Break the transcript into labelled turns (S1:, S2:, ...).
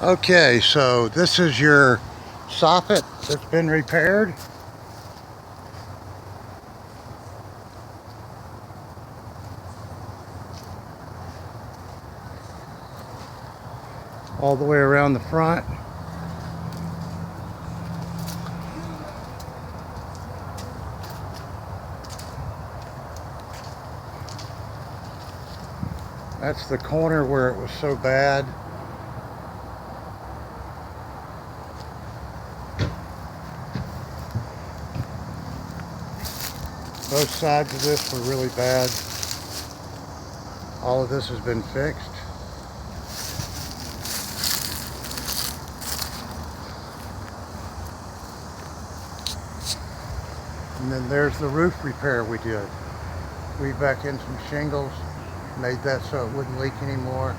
S1: Okay, so this is your soffit that's been repaired. All the way around the front. That's the corner where it was so bad. Both sides of this were really bad. All of this has been fixed. And then there's the roof repair we did. We back in some shingles, made that so it wouldn't leak anymore.